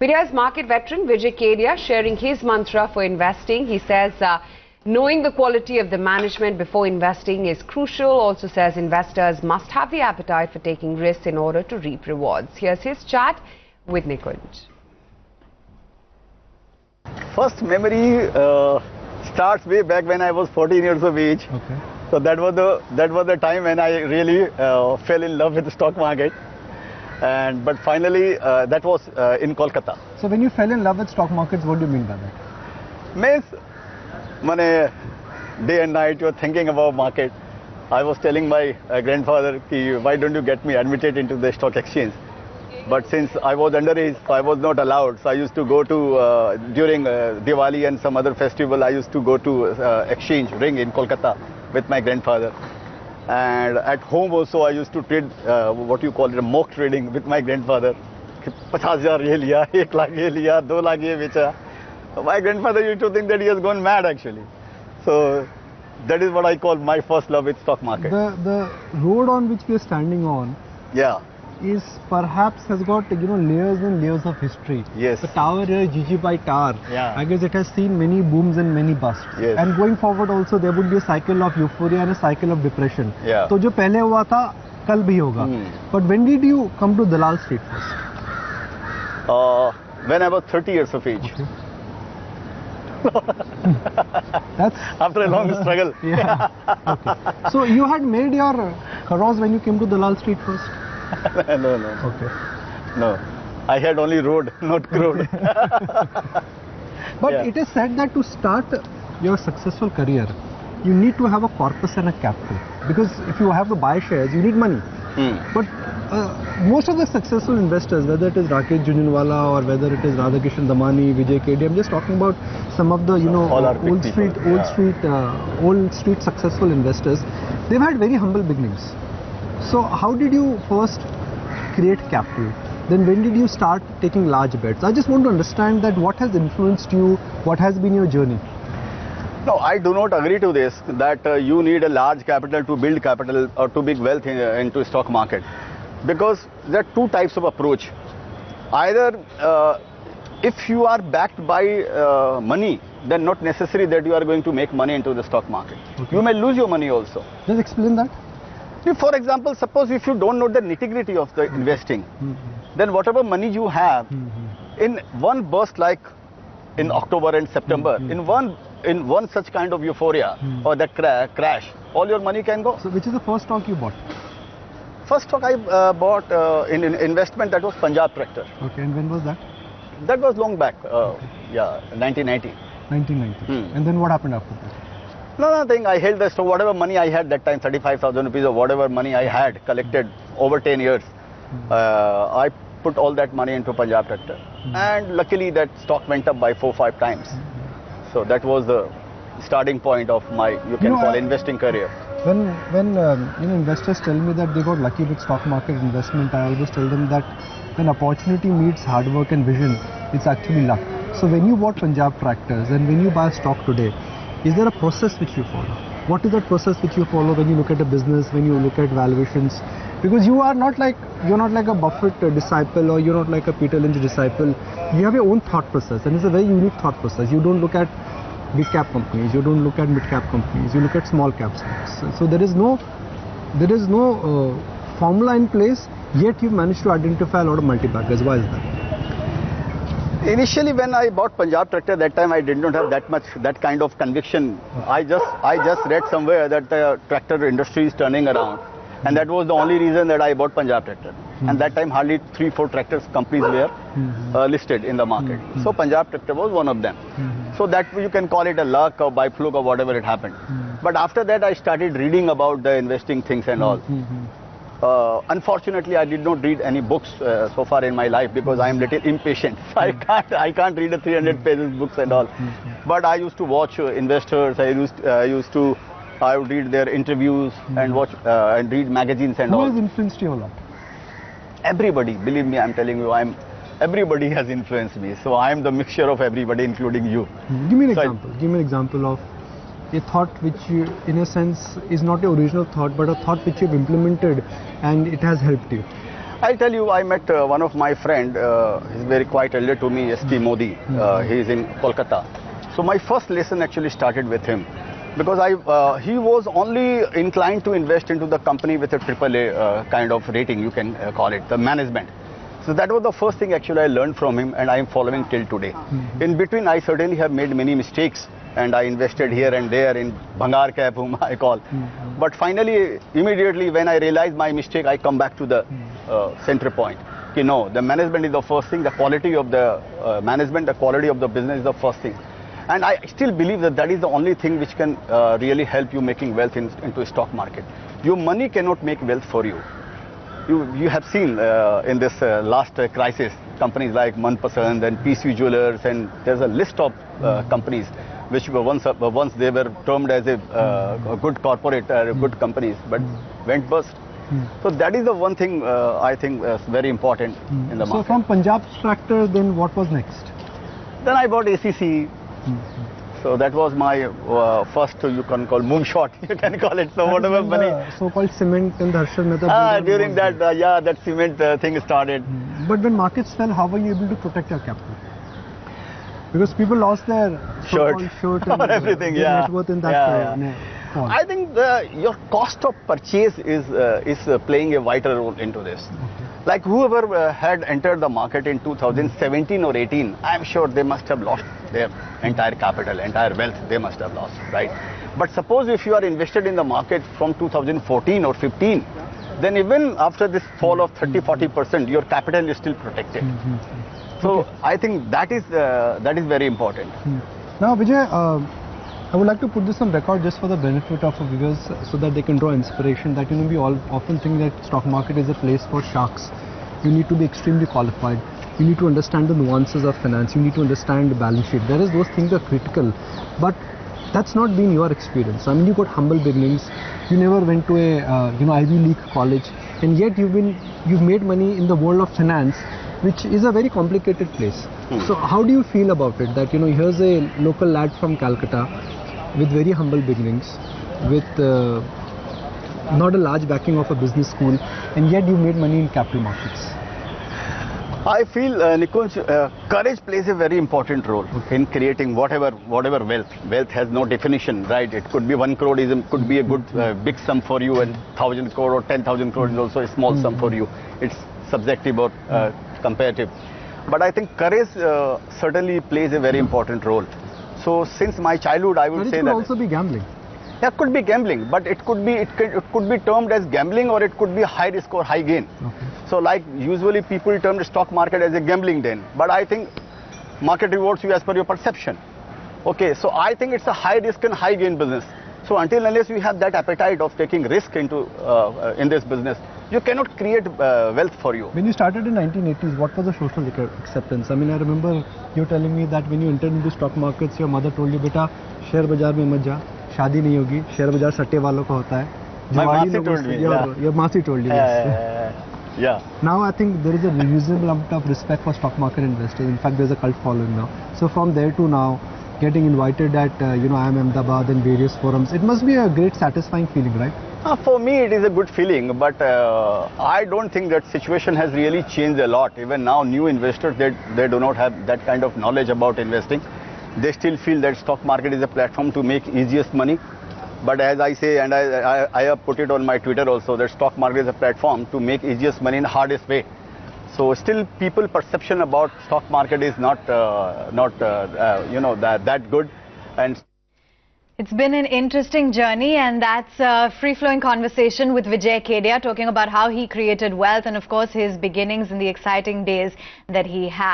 Pidya's market veteran Vijay Kedia sharing his mantra for investing. He says knowing the quality of the management before investing is crucial. Also says investors must have the appetite for taking risks in order to reap rewards. Here's his chat with Nikunj. First memory starts way back when I was 14 years of age. Okay. So that was the time when I really fell in love with the stock market. But finally, that was in Kolkata. So when you fell in love with stock markets, what do you mean by that? Means, day and night you are thinking about market. I was telling my grandfather, why don't you get me admitted into the stock exchange? But since I was underage, so I was not allowed. So I used to go to, during Diwali and some other festival, I used to go to exchange ring in Kolkata with my grandfather. And at home also I used to trade what you call it, mock trading with my grandfather. 50,000 ye liya, 1 lakh ye liya, 2 lakh ye becha. My grandfather used to think that he has gone mad actually. So that is what I call my first love with stock market. The road on which we are standing on, yeah, is perhaps has got layers and layers of history. Yes. The tower here, Jijibai Tower. Yeah. I guess it has seen many booms and many busts. Yes. And going forward also there would be a cycle of euphoria and a cycle of depression. Yeah. So जो पहले हुआ था कल भी होगा. But when did you come to Dalal Street first? When I was 30 years of age. Okay. That's after a long struggle. Yeah. Okay. So you had made your kharos when you came to Dalal Street first? No. Okay. No. I had only road, not crowd. But yeah. it is said that to start your successful career, you need to have a corpus and a capital. Because if you have to buy shares, you need money. But most of the successful investors, whether it is Rakesh Jhunjhunwala or whether it is Radhakishan Damani, Vijay Kedia, I'm just talking about some of the old street successful investors. They've had very humble beginnings. So how did you first create capital? Then when did you start taking large bets? I just want to understand that what has influenced you, what has been your journey? No, I do not agree to this, that you need a large capital to build capital or to build wealth into stock market. Because there are two types of approach. Either if you are backed by money, then not necessary that you are going to make money into the stock market. Okay. You may lose your money also. Just explain that. For example, suppose if you don't know the nitty-gritty of the investing, then whatever money you have, in one burst like in October and September, in one such kind of euphoria or that crash, all your money can go. So which is the first stock you bought? First stock I bought in investment, that was Punjab Tractor. Okay, and when was that? That was long back, yeah, 1990. 1990. And then what happened after that? No, nothing. I held the stock, whatever money I had that time, 35,000 rupees or whatever money I had collected over 10 years. I put all that money into Punjab Tractor. And luckily that stock went up by 4-5 times. So that was the starting point of my, you can call investing career. When investors tell me that they got lucky with stock market investment, I always tell them that when opportunity meets hard work and vision, it's actually luck. So when you bought Punjab Tractors and when you buy stock today, is there a process which you follow? What is that process which you follow when you look at a business, when you look at valuations? Because you're not like a Buffett disciple or you're not like a Peter Lynch disciple. You have your own thought process, and it's a very unique thought process. You don't look at big cap companies, you don't look at mid cap companies, you look at small cap stocks. So there is no formula in place, yet you managed to identify a lot of multi-baggers. Why is that? Initially, when I bought Punjab Tractor, that time I did not have that kind of conviction. I just read somewhere that the tractor industry is turning around, and that was the only reason that I bought Punjab Tractor. And that time hardly 3-4 tractors companies were listed in the market. So Punjab Tractor was one of them. So that you can call it a luck or by fluke or whatever it happened. But after that I started reading about the investing things and all. Unfortunately, I did not read any books so far in my life because I am little impatient. So I can't read a 300 pages books and all. But I used to watch investors. I would read their interviews and watch and read magazines and all. Who has influenced you a lot? Everybody, believe me, I'm telling you, everybody has influenced me. So I am the mixture of everybody, including you. Give me an example. Give me an example of a thought which you, in a sense, is not your original thought, but a thought which you've implemented and it has helped you. I'll tell you, I met one of my friend, he's very quite elder to me, S.T. Modi. He's in Kolkata. So my first lesson actually started with him. Because he was only inclined to invest into the company with a AAA kind of rating, you can call it, the management. So that was the first thing actually I learned from him, and I am following till today. In between, I certainly have made many mistakes, and I invested here and there in Bhangar Cap, whom I call. But finally, immediately when I realized my mistake, I come back to the center point. You know, the management is the first thing, the quality of the management, the quality of the business is the first thing. And I still believe that that is the only thing which can really help you making wealth into a stock market. Your money cannot make wealth for you. You have seen in this last crisis, companies like Manpasand and PC Jewelers, and there's a list of companies which were once they were termed as a good corporate, good companies, but went bust. So that is the one thing I think is very important in the market. So from Punjab Tractor, then what was next? Then I bought ACC. So that was my first, you can call moonshot, you can call it. So whatever money. So-called cement and the Harshad Mehta. During that, yeah, that cement thing started. But when markets fell, how were you able to protect your capital? Because people lost their shirt and everything, their net worth in that fall. I think your cost of purchase is playing a vital role into this. Like whoever had entered the market in 2017 or 18, I'm sure they must have lost their entire capital, entire wealth they must have lost, right? But suppose if you are invested in the market from 2014 or 15, then even after this fall of 30-40%, your capital is still protected. So I think that is very important. Now Vijay, I would like to put this on record just for the benefit of our viewers so that they can draw inspiration that, we all often think that stock market is a place for sharks. You need to be extremely qualified. You need to understand the nuances of finance. You need to understand the balance sheet. Whereas those things are critical. But that's not been your experience. I mean, you got humble beginnings. You never went to a Ivy League college, and yet you've made money in the world of finance, which is a very complicated place. So how do you feel about it? That here's a local lad from Calcutta with very humble beginnings, with not a large backing of a business school, and yet you made money in capital markets. I feel, Nikunj, courage plays a very important role in creating whatever wealth. Wealth has no definition, right? It could be 1 crore, could be a good big sum for you, and 1,000 crore or 10,000 crore is also a small sum for you. It's subjective or comparative. But I think courage certainly plays a very important role. So since my childhood, I would say that... It could also be gambling. Yeah, it could be gambling, but it could be termed as gambling, or it could be high risk or high gain. So like usually people term the stock market as a gambling den, but I think market rewards you as per your perception. Okay, so I think it's a high risk and high gain business. So until unless you have that appetite of taking risk into in this business, you cannot create wealth for you. When you started in 1980s, what was the social acceptance? I mean, I remember you telling me that when you entered into stock markets, your mother told you, "Beta, share bazaar mein mat ja, shaadi nahi hogi, share bazaar satte walon ka hota hai." My Masi told me. Your Masi told you. Yeah. Now I think there is a reasonable amount of respect for stock market investors. In fact, there's a cult following now. So from there to now, getting invited at IIM Ahmedabad and various forums, it must be a great satisfying feeling, right? For me it is a good feeling, but I don't think that situation has really changed a lot. Even now new investors, they do not have that kind of knowledge about investing. They still feel that stock market is a platform to make easiest money. But as I say, and I have put it on my Twitter also, that stock market is a platform to make easiest money in the hardest way. So still people perception about stock market is not that good. And it's been an interesting journey, and that's a free-flowing conversation with Vijay Kedia, talking about how he created wealth and of course his beginnings in the exciting days that he had.